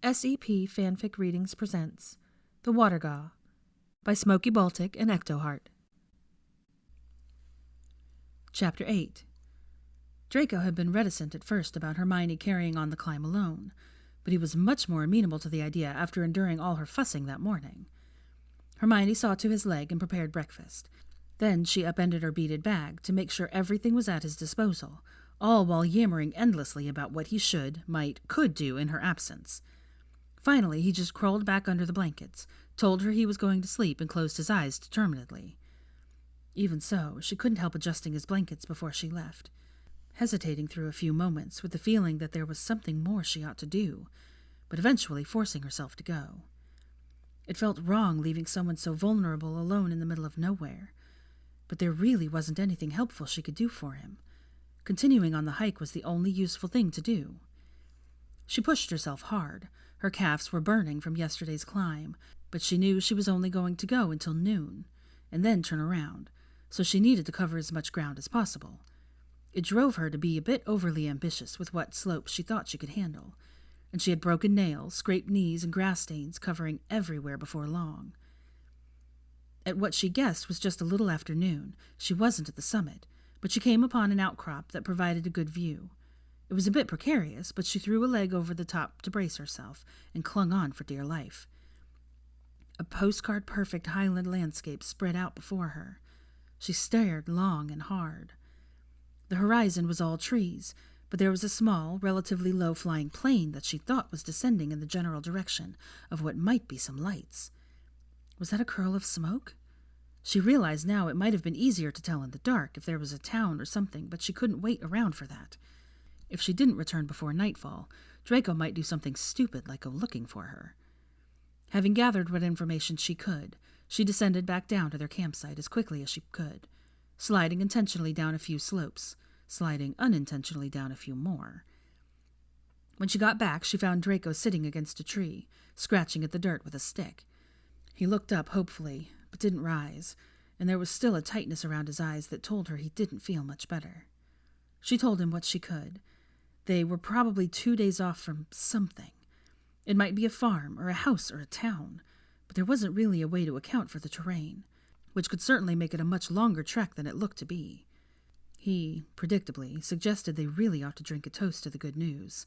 SEP Fanfic Readings presents The Watergaw by smokybaltic and ectoheart. Chapter 8. Draco had been reticent at first about Hermione carrying on the climb alone, but he was much more amenable to the idea after enduring all her fussing that morning. Hermione saw to his leg and prepared breakfast. Then she upended her beaded bag to make sure everything was at his disposal, all while yammering endlessly about what he should, might, could do in her absence. Finally, he just crawled back under the blankets, told her he was going to sleep, and closed his eyes determinedly. Even so, she couldn't help adjusting his blankets before she left, hesitating through a few moments with the feeling that there was something more she ought to do, but eventually forcing herself to go. It felt wrong leaving someone so vulnerable alone in the middle of nowhere, but there really wasn't anything helpful she could do for him. Continuing on the hike was the only useful thing to do. She pushed herself hard. Her calves were burning from yesterday's climb, but she knew she was only going to go until noon, and then turn around, so she needed to cover as much ground as possible. It drove her to be a bit overly ambitious with what slopes she thought she could handle, and she had broken nails, scraped knees, and grass stains covering everywhere before long. At what she guessed was just a little after noon, she wasn't at the summit, but she came upon an outcrop that provided a good view. It was a bit precarious, but she threw a leg over the top to brace herself and clung on for dear life. A postcard-perfect highland landscape spread out before her. She stared long and hard. The horizon was all trees, but there was a small, relatively low-flying plane that she thought was descending in the general direction of what might be some lights. Was that a curl of smoke? She realized now it might have been easier to tell in the dark if there was a town or something, but she couldn't wait around for that. If she didn't return before nightfall, Draco might do something stupid like go looking for her. Having gathered what information she could, she descended back down to their campsite as quickly as she could, sliding intentionally down a few slopes, sliding unintentionally down a few more. When she got back, she found Draco sitting against a tree, scratching at the dirt with a stick. He looked up hopefully, but didn't rise, and there was still a tightness around his eyes that told her he didn't feel much better. She told him what she could. They were probably 2 days off from something. It might be a farm or a house or a town, but there wasn't really a way to account for the terrain, which could certainly make it a much longer trek than it looked to be. He, predictably, suggested they really ought to drink a toast to the good news.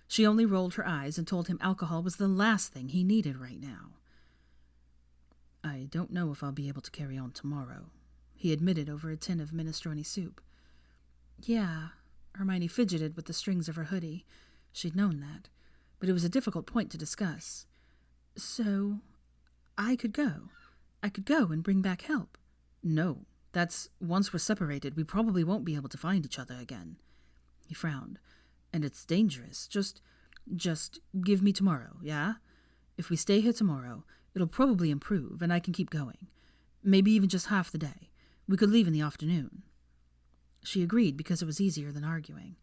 She only rolled her eyes and told him alcohol was the last thing he needed right now. "I don't know if I'll be able to carry on tomorrow," he admitted over a tin of minestrone soup. "Yeah." Hermione fidgeted with the strings of her hoodie. She'd known that, but it was a difficult point to discuss. "So, I could go. I could go and bring back help." "No, that's once we're separated, we probably won't be able to find each other again." He frowned. "And it's dangerous. Just give me tomorrow, yeah? If we stay here tomorrow, it'll probably improve, and I can keep going. Maybe even just half the day. We could leave in the afternoon." She agreed because it was easier than arguing.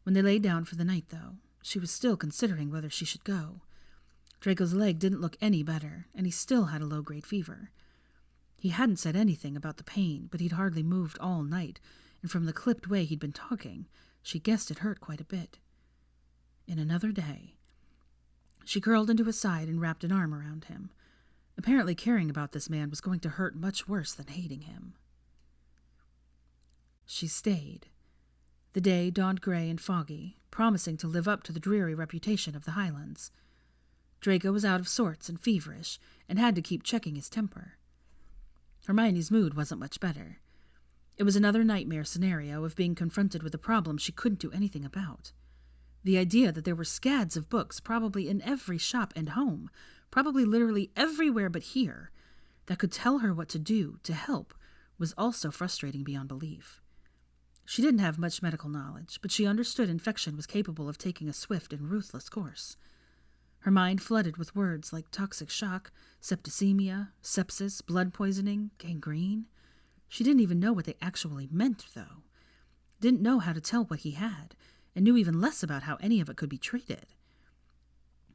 When they lay down for the night, though, she was still considering whether she should go. Draco's leg didn't look any better, and he still had a low-grade fever. He hadn't said anything about the pain, but he'd hardly moved all night, and from the clipped way he'd been talking, she guessed it hurt quite a bit. In another day. She curled into his side and wrapped an arm around him. Apparently caring about this man was going to hurt much worse than hating him. She stayed. The day dawned gray and foggy, promising to live up to the dreary reputation of the Highlands. Draco was out of sorts and feverish, and had to keep checking his temper. Hermione's mood wasn't much better. It was another nightmare scenario of being confronted with a problem she couldn't do anything about. The idea that there were scads of books probably in every shop and home, probably literally everywhere but here, that could tell her what to do to help, was also frustrating beyond belief. She didn't have much medical knowledge, but she understood infection was capable of taking a swift and ruthless course. Her mind flooded with words like toxic shock, septicemia, sepsis, blood poisoning, gangrene. She didn't even know what they actually meant, though. Didn't know how to tell what he had, and knew even less about how any of it could be treated.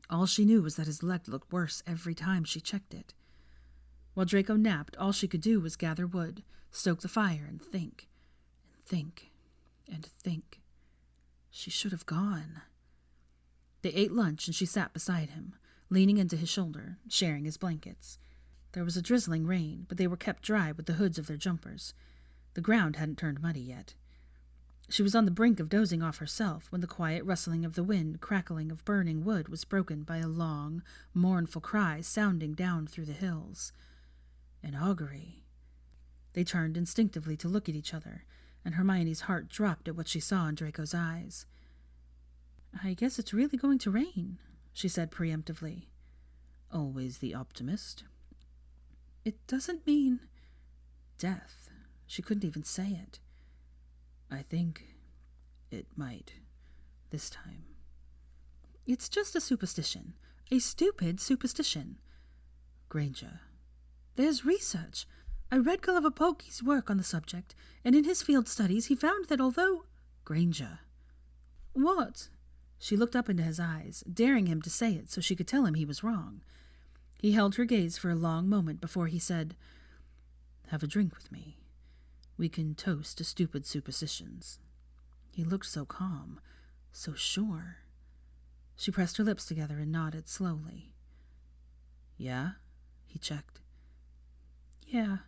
All she knew was that his leg looked worse every time she checked it. While Draco napped, all she could do was gather wood, stoke the fire, and think. And think. And think. She should have gone. They ate lunch and she sat beside him, leaning into his shoulder, sharing his blankets. There was a drizzling rain, but they were kept dry with the hoods of their jumpers. The ground hadn't turned muddy yet. She was on the brink of dozing off herself when the quiet rustling of the wind, crackling of burning wood, was broken by a long, mournful cry sounding down through the hills. An augury. They turned instinctively to look at each other, and Hermione's heart dropped at what she saw in Draco's eyes. "I guess it's really going to rain," she said preemptively. "Always the optimist." "It doesn't mean death." She couldn't even say it. "I think it might, this time." "It's just a superstition. A stupid superstition." "Granger." "There's research. I read Gulliver Polky's work on the subject, and in his field studies he found that although—" "Granger." "What?" She looked up into his eyes, daring him to say it so she could tell him he was wrong. He held her gaze for a long moment before he said, "Have a drink with me. We can toast to stupid superstitions." He looked so calm, so sure. She pressed her lips together and nodded slowly. "Yeah?" he checked. "Yeah."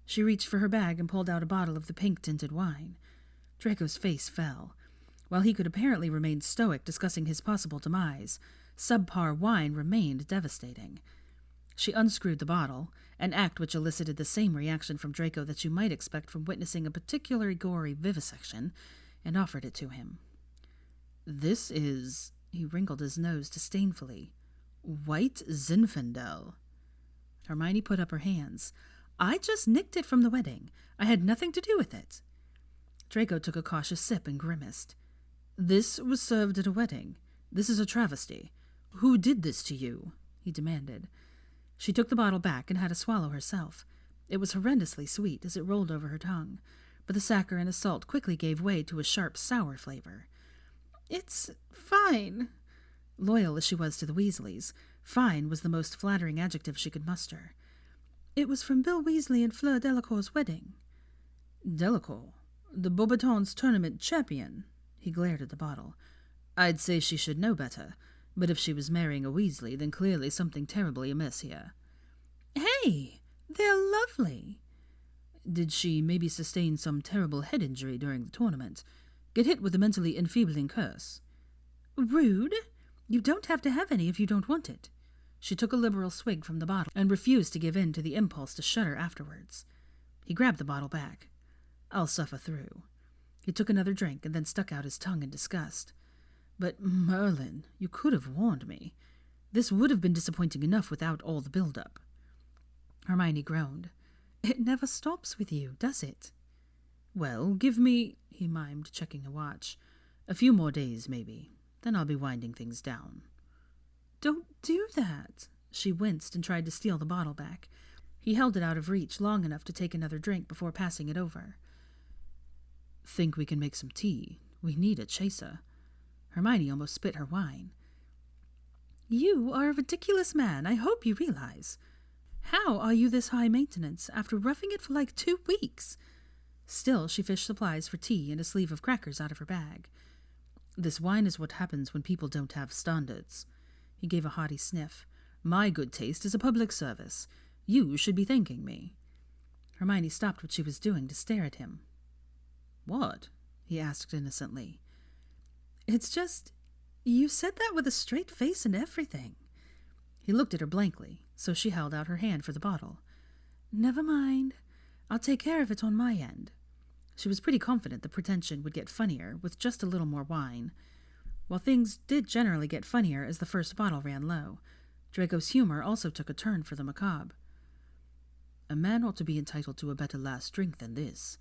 She reached for her bag and pulled out a bottle of the pink-tinted wine. Draco's face fell. While he could apparently remain stoic discussing his possible demise, subpar wine remained devastating. She unscrewed the bottle, an act which elicited the same reaction from Draco that you might expect from witnessing a particularly gory vivisection, and offered it to him. "This is," he wrinkled his nose disdainfully, "white Zinfandel." Hermione put up her hands. "I just nicked it from the wedding. I had nothing to do with it." Draco took a cautious sip and grimaced. "This was served at a wedding. This is a travesty. Who did this to you?" he demanded. She took the bottle back and had a swallow herself. It was horrendously sweet as it rolled over her tongue, but the saccharine and the salt quickly gave way to a sharp, sour flavor. "It's fine." Loyal as she was to the Weasleys, fine was the most flattering adjective she could muster. "It was from Bill Weasley and Fleur Delacour's wedding." "Delacour? The Beauxbatons tournament champion?" He glared at the bottle. "I'd say she should know better, but if she was marrying a Weasley, then clearly something terribly amiss here." "Hey, they're lovely." "Did she maybe sustain some terrible head injury during the tournament? Get hit with a mentally enfeebling curse?" "Rude. You don't have to have any if you don't want it." She took a liberal swig from the bottle and refused to give in to the impulse to shudder afterwards. He grabbed the bottle back. "I'll suffer through." He took another drink and then stuck out his tongue in disgust. "But, Merlin, you could have warned me. This would have been disappointing enough without all the build-up." Hermione groaned. "It never stops with you, does it?" "Well, give me," he mimed, checking a watch, "a few more days, maybe. Then I'll be winding things down." "Don't do that." She winced and tried to steal the bottle back. He held it out of reach long enough to take another drink before passing it over. "Think we can make some tea? We need a chaser." Hermione almost spit her wine. "You are a ridiculous man, I hope you realize. How are you this high maintenance after roughing it for like 2 weeks? Still, she fished supplies for tea and a sleeve of crackers out of her bag. "This wine is what happens when people don't have standards." He gave a haughty sniff. "My good taste is a public service. You should be thanking me." Hermione stopped what she was doing to stare at him. "What?" he asked innocently. "It's just, you said that with a straight face and everything." He looked at her blankly, so she held out her hand for the bottle. "Never mind. I'll take care of it on my end." She was pretty confident the pretension would get funnier with just a little more wine. While things did generally get funnier as the first bottle ran low, Draco's humor also took a turn for the macabre. "A man ought to be entitled to a better last drink than this.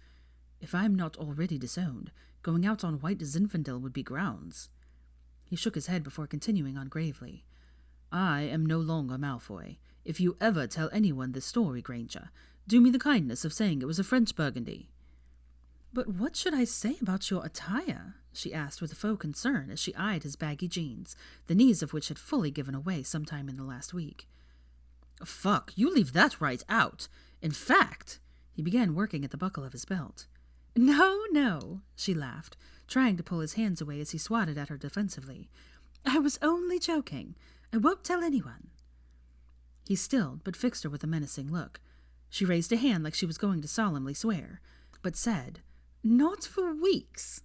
If I'm not already disowned, going out on white Zinfandel would be grounds." He shook his head before continuing on gravely. "I am no longer Malfoy. If you ever tell anyone this story, Granger, do me the kindness of saying it was a French Burgundy." "But what should I say about your attire?" she asked with a faux concern as she eyed his baggy jeans, the knees of which had fully given away sometime in the last week. "Fuck, you leave that right out. In fact," he began working at the buckle of his belt. "No, no," she laughed, trying to pull his hands away as he swatted at her defensively. I was only joking. I won't tell anyone. He stilled, but fixed her with a menacing look. She raised a hand like she was going to solemnly swear, but said, "Not for weeks."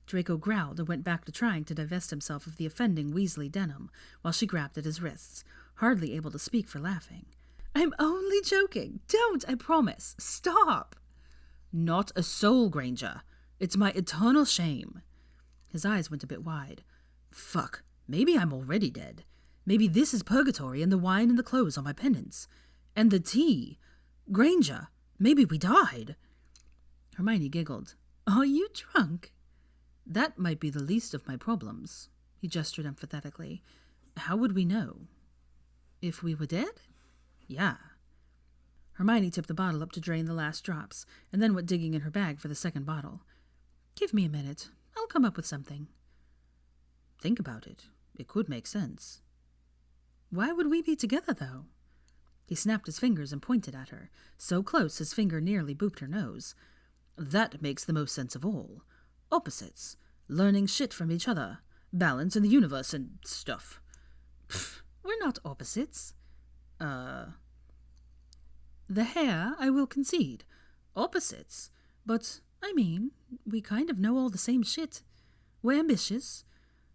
Draco growled and went back to trying to divest himself of the offending Weasley denim while she grabbed at his wrists, hardly able to speak for laughing. "I'm only joking. Don't, I promise. Stop." "Not a soul, Granger. It's my eternal shame." His eyes went a bit wide. "Fuck, maybe I'm already dead. Maybe this is purgatory and the wine and the clothes are my penance. And the tea. Granger, maybe we died." Hermione giggled. "Are you drunk?" "That might be the least of my problems." He gestured emphatically. "How would we know?" "If we were dead?" "Yeah." Hermione tipped the bottle up to drain the last drops, and then went digging in her bag for the second bottle. "Give me a minute. I'll come up with something." "Think about it. It could make sense." "Why would we be together, though?" He snapped his fingers and pointed at her, so close his finger nearly booped her nose. "That makes the most sense of all. Opposites. Learning shit from each other. Balance in the universe and stuff." "Pfft, we're not opposites." The hair, I will concede. Opposites. But, I mean, we kind of know all the same shit. We're ambitious.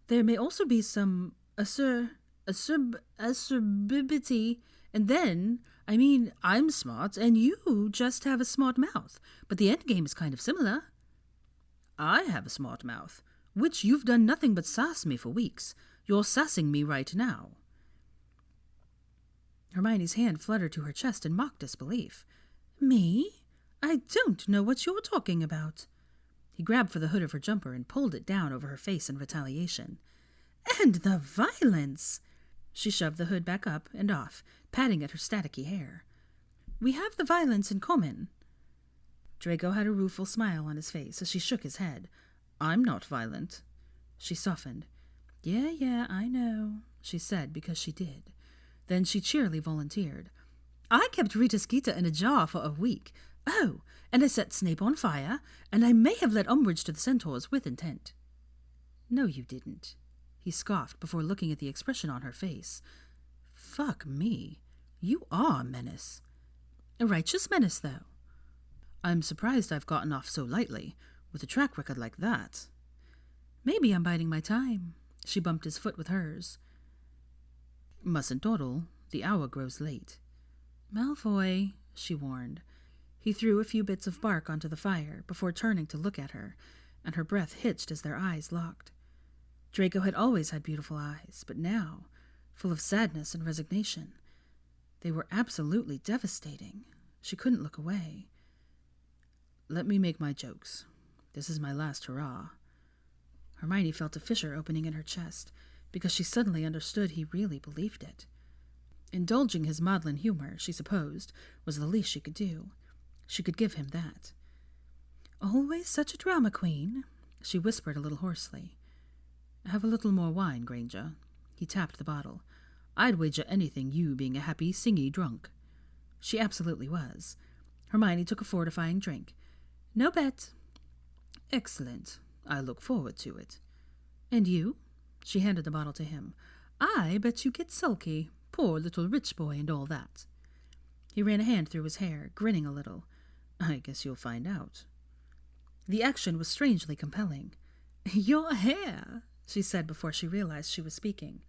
There may also be some acerbity, and then, I mean, I'm smart, and you just have a smart mouth, but the end game is kind of similar." "I have a smart mouth, which you've done nothing but sass me for weeks. You're sassing me right now." Hermione's hand fluttered to her chest in mock disbelief. "Me? I don't know what you're talking about." He grabbed for the hood of her jumper and pulled it down over her face in retaliation. "And the violence!" She shoved the hood back up and off, patting at her staticky hair. "We have the violence in common." Draco had a rueful smile on his face as she shook his head. "I'm not violent." She softened. Yeah, I know," she said because she did. Then she cheerily volunteered. "I kept Rita Skeeter in a jar for a week. Oh, and I set Snape on fire, and I may have led Umbridge to the Centaurs with intent." "No, you didn't," he scoffed before looking at the expression on her face. "Fuck me. You are a menace." "A righteous menace, though." "I'm surprised I've gotten off so lightly, with a track record like that." "Maybe I'm biding my time." She bumped his foot with hers. "Mustn't dawdle. The hour grows late." "Malfoy," she warned. He threw a few bits of bark onto the fire before turning to look at her, and her breath hitched as their eyes locked. Draco had always had beautiful eyes, but now, full of sadness and resignation, they were absolutely devastating. She couldn't look away. "Let me make my jokes. This is my last hurrah." Hermione felt a fissure opening in her chest, because she suddenly understood he really believed it. Indulging his maudlin humor, she supposed, was the least she could do. She could give him that. "Always such a drama queen," she whispered a little hoarsely. "Have a little more wine, Granger." He tapped the bottle. "I'd wager anything you being a happy, singy drunk." She absolutely was. Hermione took a fortifying drink. "No bet." "Excellent. I look forward to it." "And you?" She handed the bottle to him. "I bet you get sulky. Poor little rich boy and all that." He ran a hand through his hair, grinning a little. "I guess you'll find out." The action was strangely compelling. "Your hair," she said before she realized she was speaking.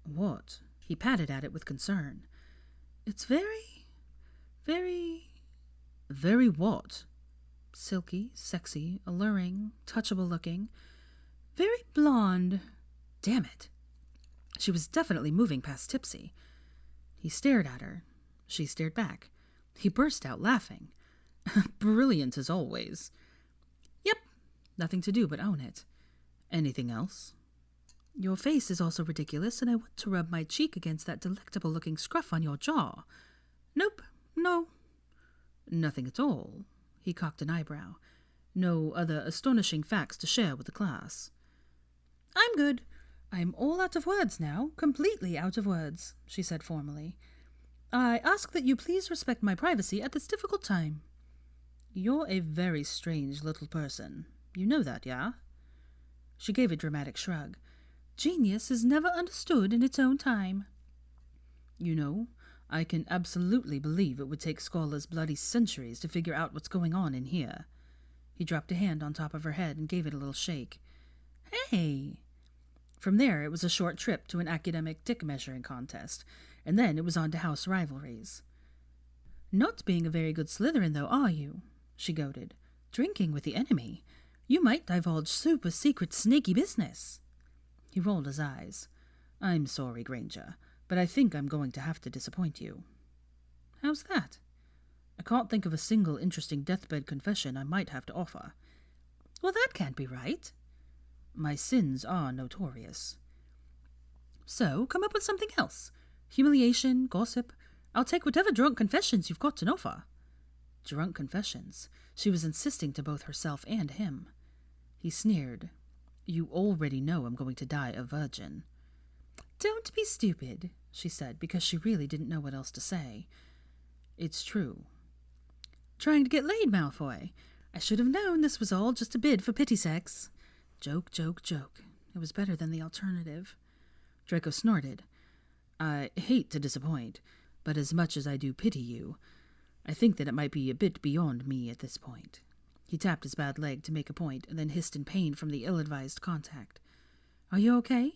"What?" He patted at it with concern. "It's very what?" "Silky, sexy, alluring, touchable looking. Very blonde." Damn it. She was definitely moving past tipsy. He stared at her. She stared back. He burst out laughing. "Brilliant as always." "Yep. Nothing to do but own it." "Anything else?" "Your face is also ridiculous, and I want to rub my cheek against that delectable-looking scruff on your jaw." "Nope. No." "Nothing at all?" He cocked an eyebrow. "No other astonishing facts to share with the class?" "I'm good. I'm all out of words now, completely out of words," she said formally. "I ask that you please respect my privacy at this difficult time." "You're a very strange little person. You know that, yeah?" She gave a dramatic shrug. Genius is never understood in its own time. You know, I can absolutely believe it would take scholars bloody centuries to figure out what's going on in here. He dropped a hand on top of her head and gave it a little shake. Hey! From there, it was a short trip to an academic dick-measuring contest, and then it was on to house rivalries. Not being a very good Slytherin, though, are you? She goaded. Drinking with the enemy. You might divulge super-secret snaky business. He rolled his eyes. I'm sorry, Granger, but I think I'm going to have to disappoint you. How's that? I can't think of a single interesting deathbed confession I might have to offer. Well, that can't be right. My sins are notorious. So, come up with something else. Humiliation, gossip. I'll take whatever drunk confessions you've got to offer. Drunk confessions. She was insisting to both herself and him. He sneered. You already know I'm going to die a virgin. Don't be stupid, she said, because she really didn't know what else to say. It's true. Trying to get laid, Malfoy. I should have known this was all just a bid for pity sex. Joke, joke, joke. It was better than the alternative. Draco snorted. I hate to disappoint, but as much as I do pity you, I think that it might be a bit beyond me at this point. He tapped his bad leg to make a point and then hissed in pain from the ill-advised contact. Are you okay?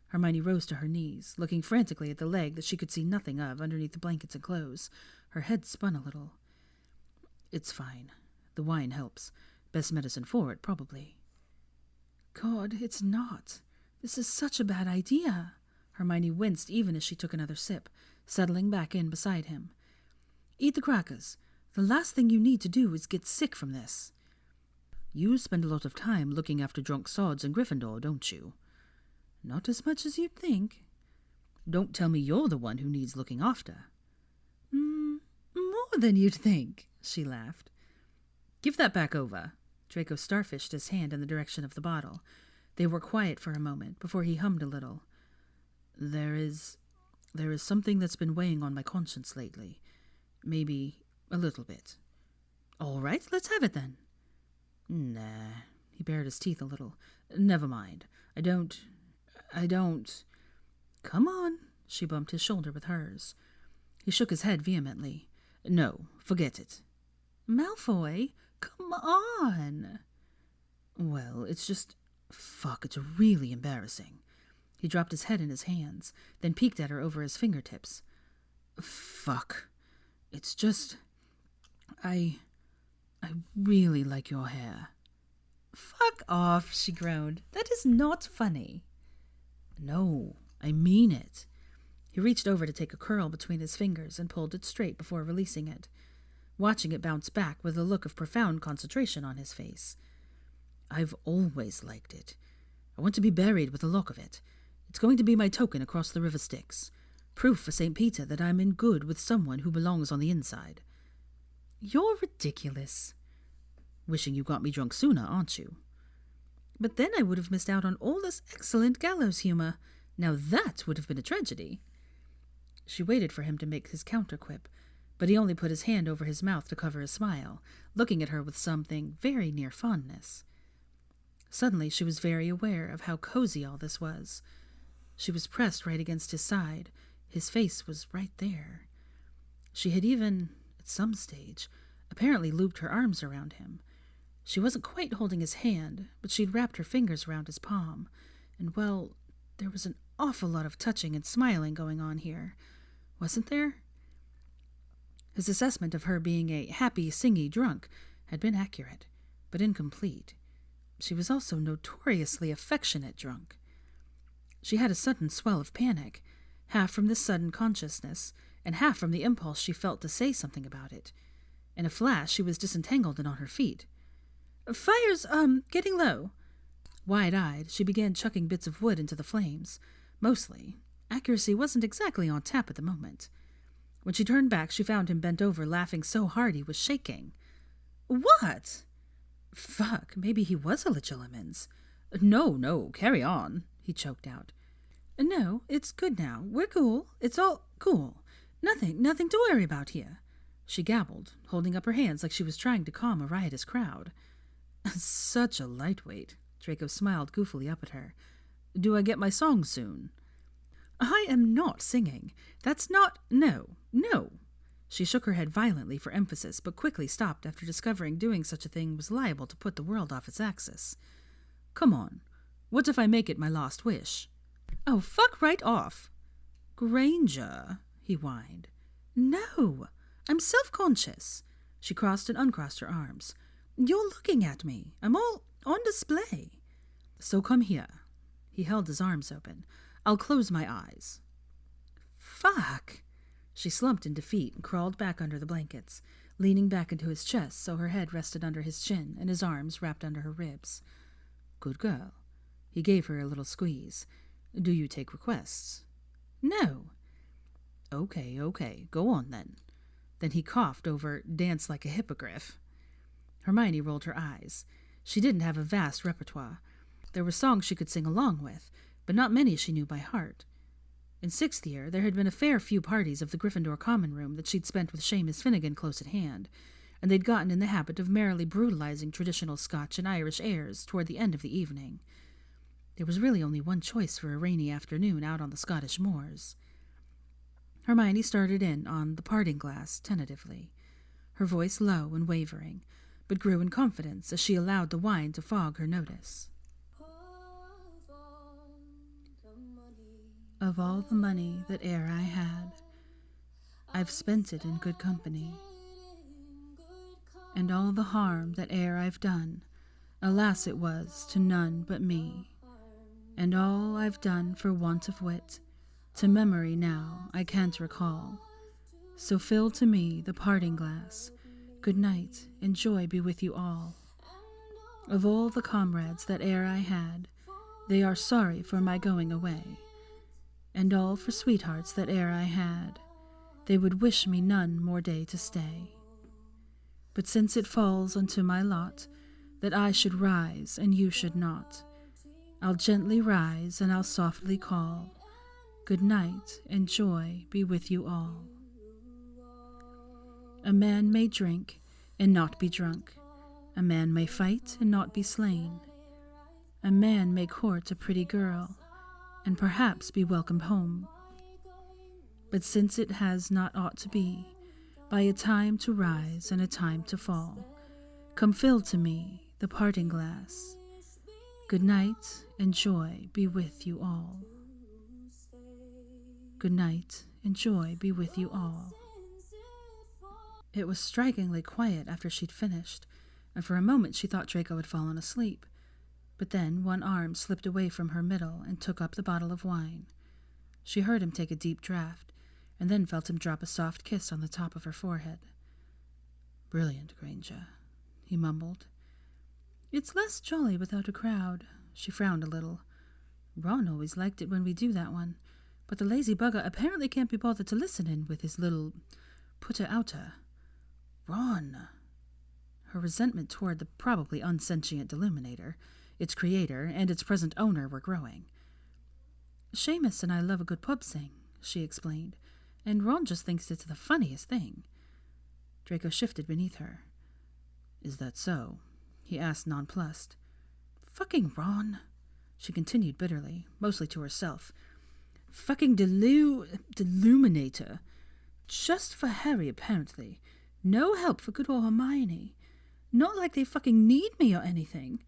Hermione rose to her knees, looking frantically at the leg that she could see nothing of underneath the blankets and clothes. Her head spun a little. It's fine. The wine helps. Best medicine for it, probably. God, it's not. This is such a bad idea. Hermione winced even as she took another sip, settling back in beside him. Eat the crackers. The last thing you need to do is get sick from this. You spend a lot of time looking after drunk sods in Gryffindor, don't you? Not as much as you'd think. Don't tell me you're the one who needs looking after. More than you'd think, she laughed. Give that back over. Draco starfished his hand in the direction of the bottle. They were quiet for a moment before he hummed a little. There is something that's been weighing on my conscience lately. Maybe a little bit. All right, let's have it then. Nah. He bared his teeth a little. Never mind. I don't... Come on. She bumped his shoulder with hers. He shook his head vehemently. No, forget it. Malfoy, come on. Well, it's just... Fuck, it's really embarrassing. He dropped his head in his hands, then peeked at her over his fingertips. Fuck. It's just... I really like your hair. Fuck off, she groaned. That is not funny. No, I mean it. He reached over to take a curl between his fingers and pulled it straight before releasing it, watching it bounce back with a look of profound concentration on his face. I've always liked it. I want to be buried with a lock of it. It's going to be my token across the river Styx. Proof for St. Peter that I'm in good with someone who belongs on the inside. You're ridiculous. Wishing you got me drunk sooner, aren't you? But then I would have missed out on all this excellent gallows humor. Now that would have been a tragedy. She waited for him to make his counter-quip, but he only put his hand over his mouth to cover a smile, looking at her with something very near fondness. Suddenly she was very aware of how cozy all this was. She was pressed right against his side. His face was right there. She had even, at some stage, apparently looped her arms around him. She wasn't quite holding his hand, but she'd wrapped her fingers around his palm, and, well, there was an awful lot of touching and smiling going on here, wasn't there? His assessment of her being a happy, singy drunk had been accurate, but incomplete. She was also notoriously affectionate drunk. She had a sudden swell of panic, half from this sudden consciousness, and half from the impulse she felt to say something about it. In a flash, she was disentangled and on her feet. Fire's, getting low. Wide-eyed, she began chucking bits of wood into the flames. Mostly. Accuracy wasn't exactly on tap at the moment. When she turned back, she found him bent over, laughing so hard he was shaking. What? Fuck, maybe he was a Legilimens. No, carry on, he choked out. No, it's good now. We're cool. It's all cool. Nothing to worry about here. She gabbled, holding up her hands like she was trying to calm a riotous crowd. Such a lightweight. Draco smiled goofily up at her. Do I get my song soon? I am not singing. That's not... No. She shook her head violently for emphasis, but quickly stopped after discovering doing such a thing was liable to put the world off its axis. Come on. What if I make it my last wish? Oh, fuck right off. Granger, he whined. No, I'm self-conscious. She crossed and uncrossed her arms. You're looking at me. I'm all on display. So come here. He held his arms open. I'll close my eyes. Fuck. She slumped in defeat and crawled back under the blankets, leaning back into his chest so her head rested under his chin and his arms wrapped under her ribs. Good girl. He gave her a little squeeze. Do you take requests? No. Okay, go on then. Then he coughed over Dance Like a Hippogriff. Hermione rolled her eyes. She didn't have a vast repertoire. There were songs she could sing along with, but not many she knew by heart. In 6th year, there had been a fair few parties of the Gryffindor common room that she'd spent with Seamus Finnegan close at hand, and they'd gotten in the habit of merrily brutalizing traditional Scotch and Irish airs toward the end of the evening. There was really only one choice for a rainy afternoon out on the Scottish moors. Hermione started in on The Parting Glass tentatively, her voice low and wavering, but grew in confidence as she allowed the wine to fog her notice. Of all the money that e'er I had, I've spent it in good company. And all the harm that e'er I've done, alas it was to none but me. And all I've done for want of wit, to memory now I can't recall. So fill to me the parting glass. Good night, and joy be with you all. Of all the comrades that e'er I had, they are sorry for my going away. And all for sweethearts that e'er I had, they would wish me none more day to stay. But since it falls unto my lot that I should rise and you should not, I'll gently rise and I'll softly call, good night and joy be with you all. A man may drink and not be drunk. A man may fight and not be slain. A man may court a pretty girl and perhaps be welcomed home. But since it has not ought to be, by a time to rise and a time to fall, come fill to me the parting glass. Good night and joy be with you all. Good night and joy be with you all. It was strikingly quiet after she'd finished, and for a moment she thought Draco had fallen asleep. But then one arm slipped away from her middle and took up the bottle of wine. She heard him take a deep draught, and then felt him drop a soft kiss on the top of her forehead. Brilliant, Granger, he mumbled. It's less jolly without a crowd. She frowned a little. Ron always liked it when we do that one, but the lazy bugger apparently can't be bothered to listen in with his little putter-outer. Ron! Her resentment toward the probably unsentient Deluminator, its creator, and its present owner were growing. Seamus and I love a good pub sing, she explained, and Ron just thinks it's the funniest thing. Draco shifted beneath her. Is that so? He asked nonplussed. Fucking Ron, she continued bitterly, mostly to herself. Fucking Deluminator. Just for Harry, apparently. No help for good old Hermione. Not like they fucking need me or anything.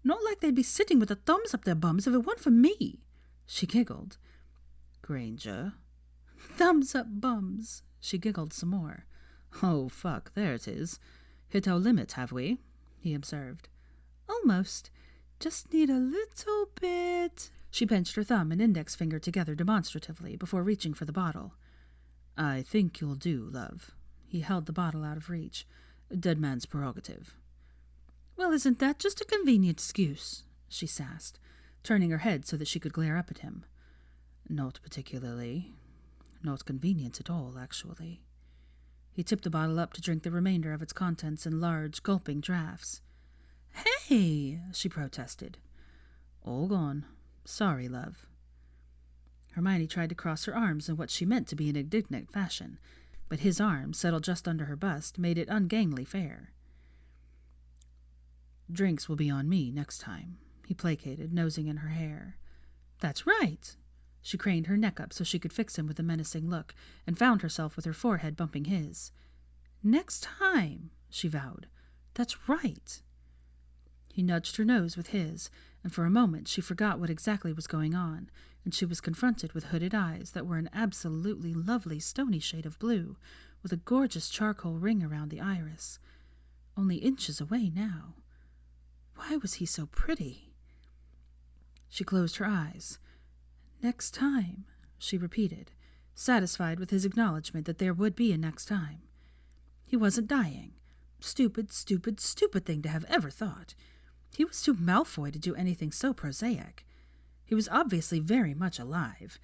Not like they'd be sitting with their thumbs up their bums if it weren't for me. She giggled. Granger. Thumbs up bums. She giggled some more. Oh, fuck, there it is. Hit our limit, have we? He observed. Almost. Just need a little bit. She pinched her thumb and index finger together demonstratively before reaching for the bottle. I think you'll do, love. He held the bottle out of reach. Dead man's prerogative. Well, isn't that just a convenient excuse? She sassed, turning her head so that she could glare up at him. Not particularly. Not convenient at all, actually. He tipped the bottle up to drink the remainder of its contents in large, gulping draughts. Hey! She protested. All gone. Sorry, love. Hermione tried to cross her arms in what she meant to be an indignant fashion, but his arm, settled just under her bust, made it ungainly fair. Drinks will be on me next time, he placated, nosing in her hair. That's right. She craned her neck up so she could fix him with a menacing look, and found herself with her forehead bumping his. Next time, she vowed. That's right. He nudged her nose with his, and for a moment she forgot what exactly was going on, and she was confronted with hooded eyes that were an absolutely lovely stony shade of blue, with a gorgeous charcoal ring around the iris. Only inches away now. Why was he so pretty? She closed her eyes. Next time, she repeated, satisfied with his acknowledgement that there would be a next time. He wasn't dying. Stupid, stupid, stupid thing to have ever thought. He was too Malfoy to do anything so prosaic. He was obviously very much alive.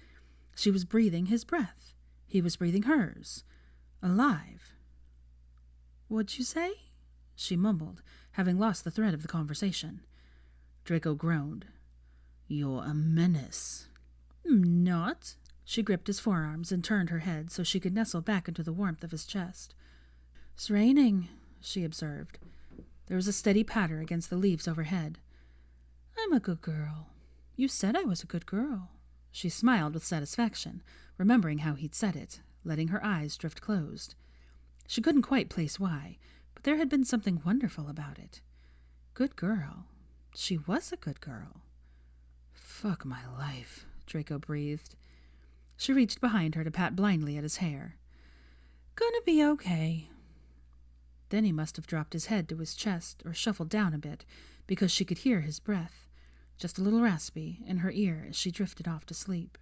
She was breathing his breath. He was breathing hers. Alive. What'd you say? She mumbled, having lost the thread of the conversation. Draco groaned. You're a menace. Not. She gripped his forearms and turned her head so she could nestle back into the warmth of his chest. It's raining, she observed. There was a steady patter against the leaves overhead. I'm a good girl. You said I was a good girl. She smiled with satisfaction, remembering how he'd said it, letting her eyes drift closed. She couldn't quite place why, but there had been something wonderful about it. Good girl. She was a good girl. Fuck my life, Draco breathed. She reached behind her to pat blindly at his hair. Gonna be okay. Then he must have dropped his head to his chest or shuffled down a bit, because she could hear his breath, just a little raspy, in her ear as she drifted off to sleep.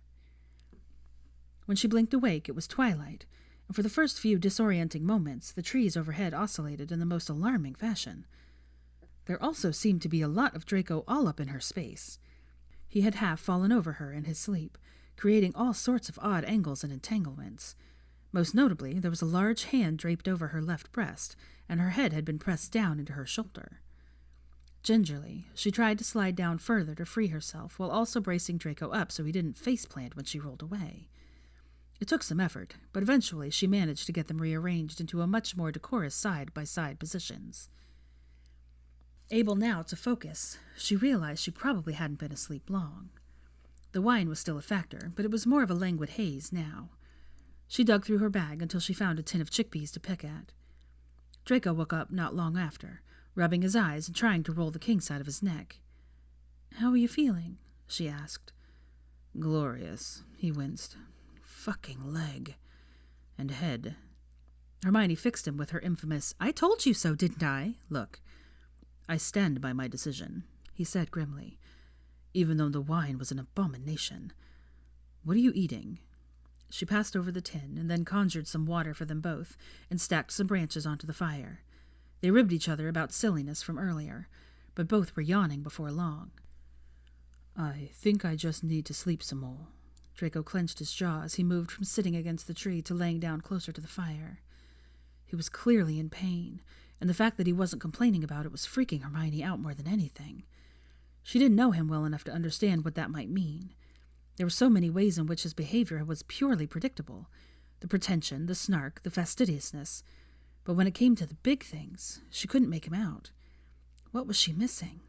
When she blinked awake, it was twilight, and for the first few disorienting moments, the trees overhead oscillated in the most alarming fashion. There also seemed to be a lot of Draco all up in her space. He had half fallen over her in his sleep, creating all sorts of odd angles and entanglements. Most notably, there was a large hand draped over her left breast, and her head had been pressed down into her shoulder. Gingerly, she tried to slide down further to free herself, while also bracing Draco up so he didn't face-plant when she rolled away. It took some effort, but eventually she managed to get them rearranged into a much more decorous side-by-side positions. Able now to focus, she realized she probably hadn't been asleep long. The wine was still a factor, but it was more of a languid haze now. She dug through her bag until she found a tin of chickpeas to pick at. Draco woke up not long after, rubbing his eyes and trying to roll the kinks out of his neck. How are you feeling? She asked. Glorious, he winced. Fucking leg. And head. Hermione fixed him with her infamous, I told you so, didn't I? Look. I stand by my decision, he said grimly, even though the wine was an abomination. What are you eating? She passed over the tin and then conjured some water for them both and stacked some branches onto the fire. They ribbed each other about silliness from earlier, but both were yawning before long. I think I just need to sleep some more. Draco clenched his jaw as he moved from sitting against the tree to laying down closer to the fire. He was clearly in pain, and the fact that he wasn't complaining about it was freaking Hermione out more than anything. She didn't know him well enough to understand what that might mean. There were so many ways in which his behavior was purely predictable. The pretension, the snark, the fastidiousness. But when it came to the big things, she couldn't make him out. What was she missing?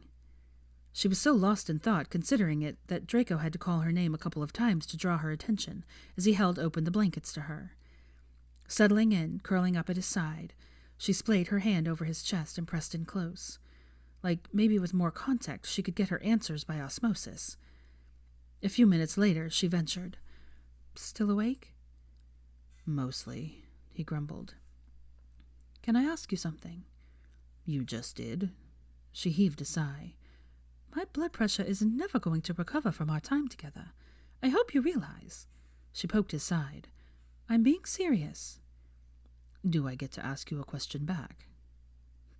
She was so lost in thought, considering it, that Draco had to call her name a couple of times to draw her attention as he held open the blankets to her. Settling in, curling up at his side, she splayed her hand over his chest and pressed in close. Like maybe with more contact she could get her answers by osmosis. A few minutes later, she ventured. Still awake? Mostly, he grumbled. Can I ask you something? You just did. She heaved a sigh. My blood pressure is never going to recover from our time together. I hope you realize. She poked his side. I'm being serious. Do I get to ask you a question back?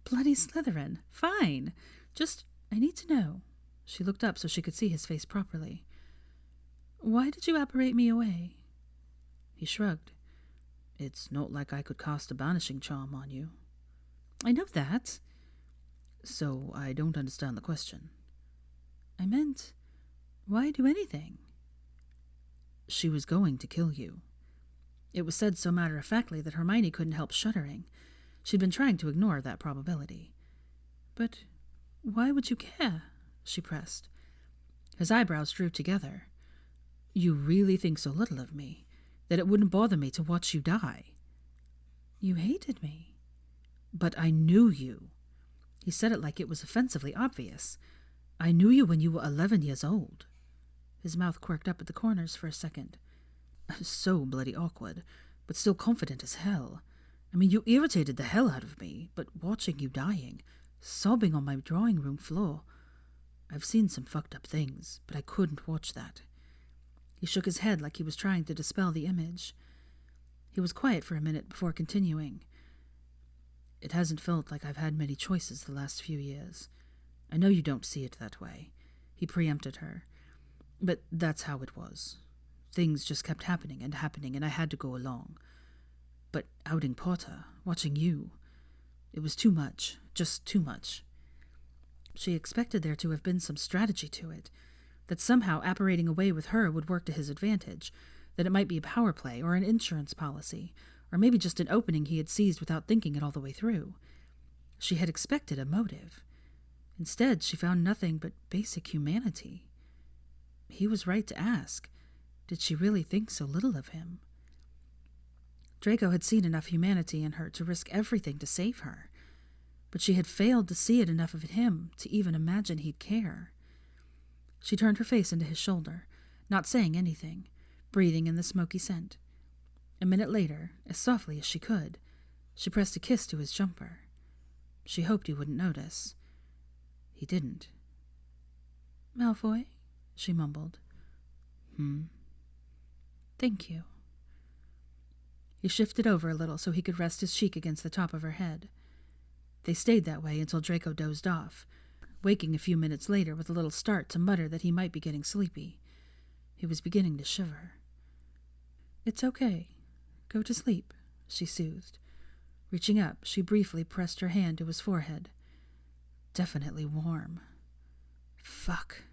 Bloody Slytherin. Fine. Just, I need to know. She looked up so she could see his face properly. Why did you apparate me away? He shrugged. It's not like I could cast a banishing charm on you. I know that. So I don't understand the question. I meant, why do anything? She was going to kill you. It was said so matter-of-factly that Hermione couldn't help shuddering. She'd been trying to ignore that probability. But why would you care? She pressed. His eyebrows drew together. You really think so little of me, that it wouldn't bother me to watch you die? You hated me. But I knew you. He said it like it was offensively obvious. I knew you when you were 11 years old. His mouth quirked up at the corners for a second. So bloody awkward, but still confident as hell. I mean, you irritated the hell out of me, but watching you dying, sobbing on my drawing room floor. I've seen some fucked up things, but I couldn't watch that. He shook his head like he was trying to dispel the image. He was quiet for a minute before continuing. It hasn't felt like I've had many choices the last few years. I know you don't see it that way. He preempted her. But that's how it was. Things just kept happening, and I had to go along. But outing Potter, watching you, it was too much, just too much. She expected there to have been some strategy to it, that somehow apparating away with her would work to his advantage, that it might be a power play or an insurance policy, or maybe just an opening he had seized without thinking it all the way through. She had expected a motive. Instead, she found nothing but basic humanity. He was right to ask, did she really think so little of him? Draco had seen enough humanity in her to risk everything to save her, but she had failed to see it enough of him to even imagine he'd care. She turned her face into his shoulder, not saying anything, breathing in the smoky scent. A minute later, as softly as she could, she pressed a kiss to his jumper. She hoped he wouldn't notice. He didn't. "Malfoy?" she mumbled. "Thank you." He shifted over a little so he could rest his cheek against the top of her head. They stayed that way until Draco dozed off, waking a few minutes later with a little start to mutter that he might be getting sleepy. He was beginning to shiver. "It's okay. Go to sleep," she soothed. Reaching up, she briefly pressed her hand to his forehead. Definitely warm. Fuck.